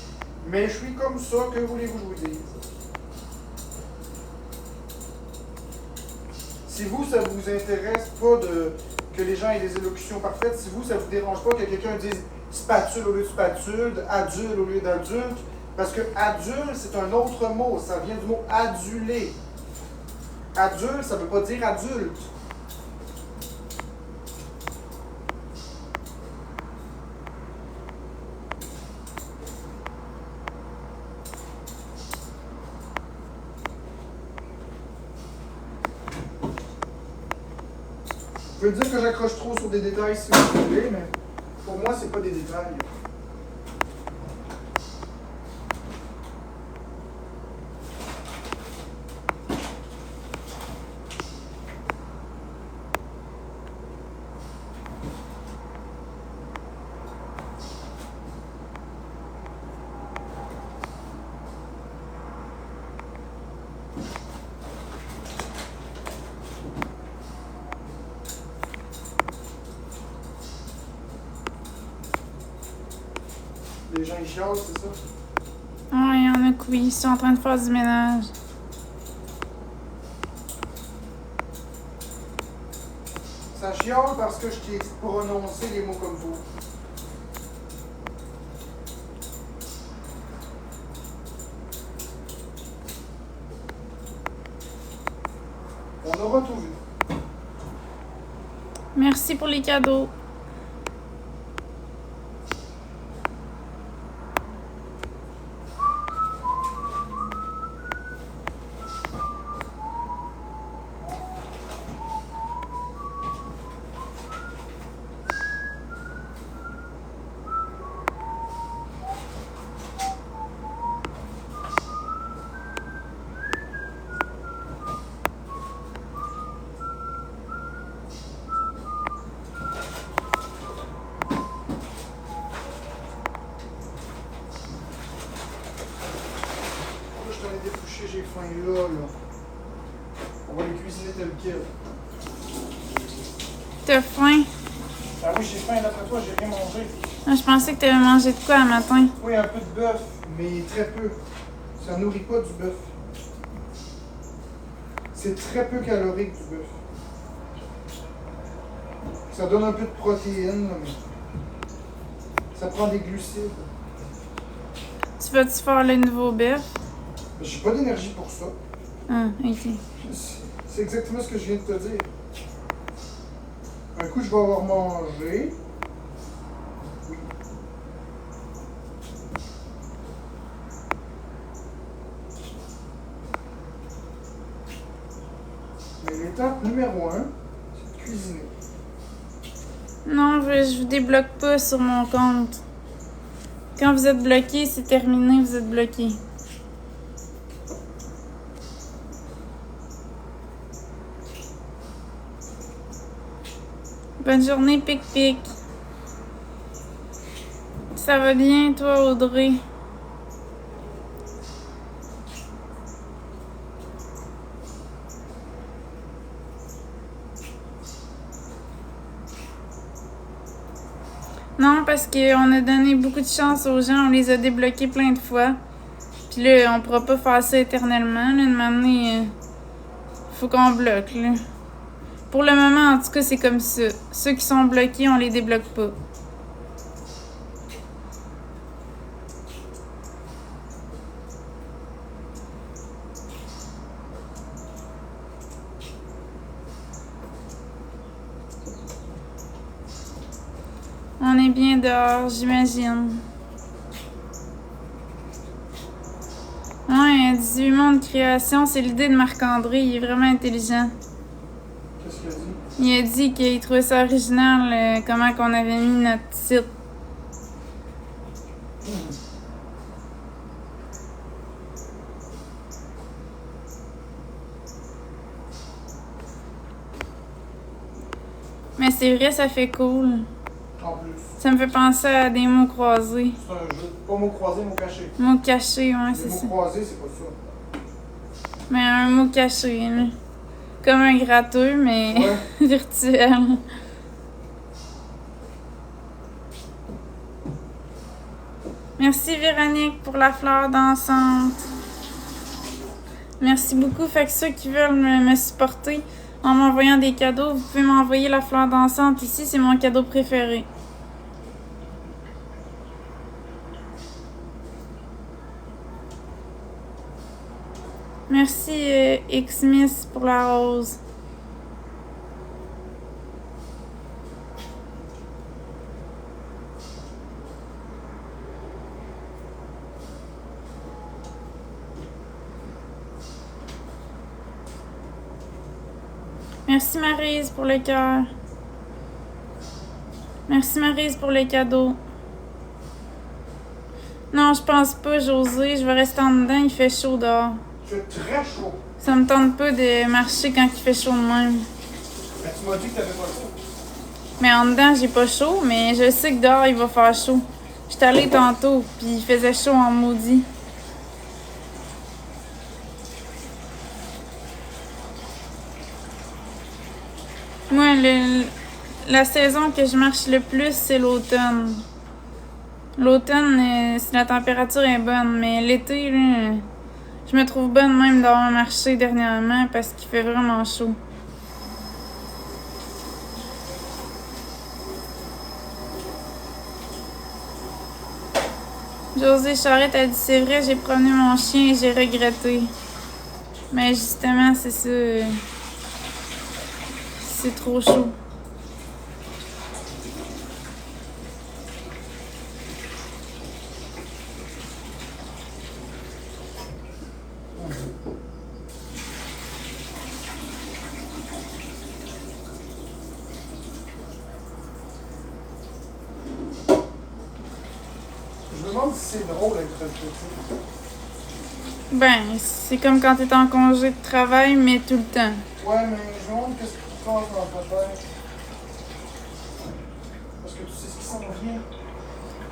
mais je suis comme ça, que voulez-vous que je vous dise? Si vous, ça vous intéresse pas que les gens aient des élocutions parfaites, si vous, ça vous dérange pas que quelqu'un dise spatule au lieu de spatule, adulte au lieu d'adulte, parce que adulte, c'est un autre mot, ça vient du mot aduler. Adulte, ça veut pas dire adulte. Je veux dire que j'accroche trop sur des détails si vous voulez, mais pour moi, c'est pas des détails. Les gens, ils chialent, c'est ça? Ah, il y en a qui oui, ils sont en train de faire du ménage. Ça chiale parce que je t'ai prononcé les mots comme vous. On aura tout vu. Merci pour les cadeaux. Je t'en ai dépouché, j'ai faim là. On va les cuisiner tel quel. T'as faim? Ah oui, j'ai faim, d'après toi, j'ai rien mangé. Ah, je pensais que t'avais mangé de quoi un matin. Oui, un peu de bœuf, mais très peu. Ça nourrit pas du bœuf. C'est très peu calorique du bœuf. Ça donne un peu de protéines, mais ça prend des glucides. Tu vas-tu faire le nouveau bœuf? J'ai pas d'énergie pour ça. Ah, ok. C'est exactement ce que je viens de te dire. Un coup, je vais avoir mangé. Oui. Mais l'étape numéro 1, c'est de cuisiner. Non, je vous débloque pas sur mon compte. Quand vous êtes bloqué, c'est terminé, vous êtes bloqué. Bonne journée, Pic-Pic. Ça va bien, toi, Audrey? Non, parce qu'on a donné beaucoup de chance aux gens, on les a débloqués plein de fois. Puis là, on pourra pas faire ça éternellement. Là, de m'amener, faut qu'on bloque, là. Pour le moment, en tout cas, c'est comme ça. Ceux qui sont bloqués, on les débloque pas. est bien dehors, j'imagine. Ouais, 18 mondes de création, c'est l'idée de Marc-André, il est vraiment intelligent. Qu'est-ce qu'il a dit? Il a dit qu'il trouvait ça original, comment qu'on avait mis notre titre. Mais c'est vrai, ça fait cool. En plus. Ça me fait penser à des mots croisés. C'est un jeu. Pas mot croisé, mot caché. Mots cachés, ouais, c'est Les ça. mots croisés, c'est pas ça. Mais un mot caché, là. Comme un gratteux, mais Ouais. virtuel. Merci Véronique pour la fleur dansante. Merci beaucoup. Fait que ceux qui veulent me supporter en m'envoyant des cadeaux, vous pouvez m'envoyer la fleur dansante ici, c'est mon cadeau préféré. Merci X-Miss pour la rose. Merci Maryse pour le cœur. Merci Maryse pour les cadeaux. Non, je pense pas, José. Je vais rester en dedans, il fait chaud dehors. Tu es très chaud. Ça me tente pas de marcher quand il fait chaud de même. Mais tu m'as dit que t'avais pas chaud. Mais en dedans, j'ai pas chaud, mais je sais que dehors, il va faire chaud. J'étais allée tantôt, puis il faisait chaud en maudit. Moi, la saison que je marche le plus, c'est l'automne. L'automne, la température est bonne, mais l'été, là, je me trouve bonne même d'avoir marché dernièrement parce qu'il fait vraiment chaud. José Charette a dit c'est vrai, j'ai promené mon chien et j'ai regretté. Mais justement, c'est ça. C'est trop chaud. Je me demande si c'est drôle d'être petit. Ben, c'est comme quand t'es en congé de travail, mais tout le temps. Ouais, mais je me demande qu'est-ce qui se passe dans ta tête. Parce que tu sais ce qui s'en vient.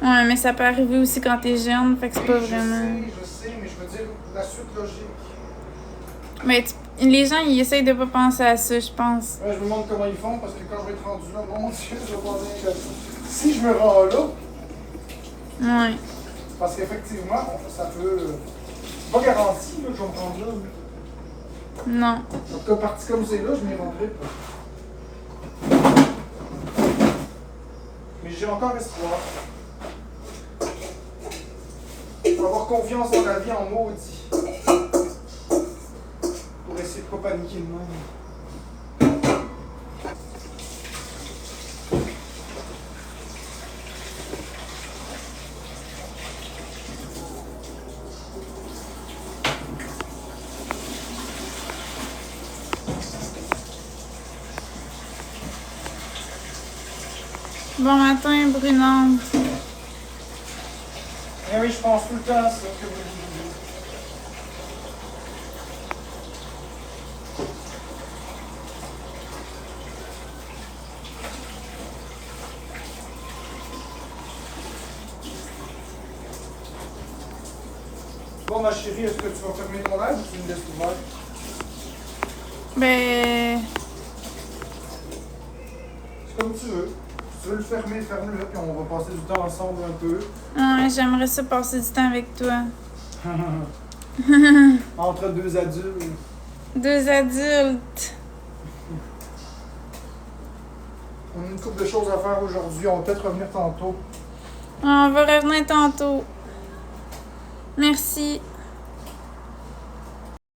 Ouais, mais ça peut arriver aussi quand t'es jeune, fait que c'est pas vraiment. Je sais, mais je veux dire la suite logique. Mais les gens, ils essayent de pas penser à ça, je pense. Ouais, je me demande comment ils font parce que quand je vais être rendu là, mon Dieu, je vais pas bien. Si je me rends là, Ouais. parce qu'effectivement, ça peut. C'est pas garanti là, que je vais me rendre là. Non. En tout cas, parti comme c'est là, je m'y rendrai pas. Mais j'ai encore espoir. Faut avoir confiance en la vie en maudit. Pour essayer de pas paniquer de même. Bon matin, Brunante. Eh oui, je pense tout le temps à ça que vous dites. Bon, ma chérie, est-ce que tu vas fermer ton air ou tu me laisses ouvert? Ben. C'est comme tu veux. Si tu veux le fermer, ferme-le, puis on va passer du temps ensemble un peu. Ouais, j'aimerais ça passer du temps avec toi. Entre deux adultes. Deux adultes. On a une couple de choses à faire aujourd'hui. On va peut-être revenir tantôt. On va revenir tantôt. Merci.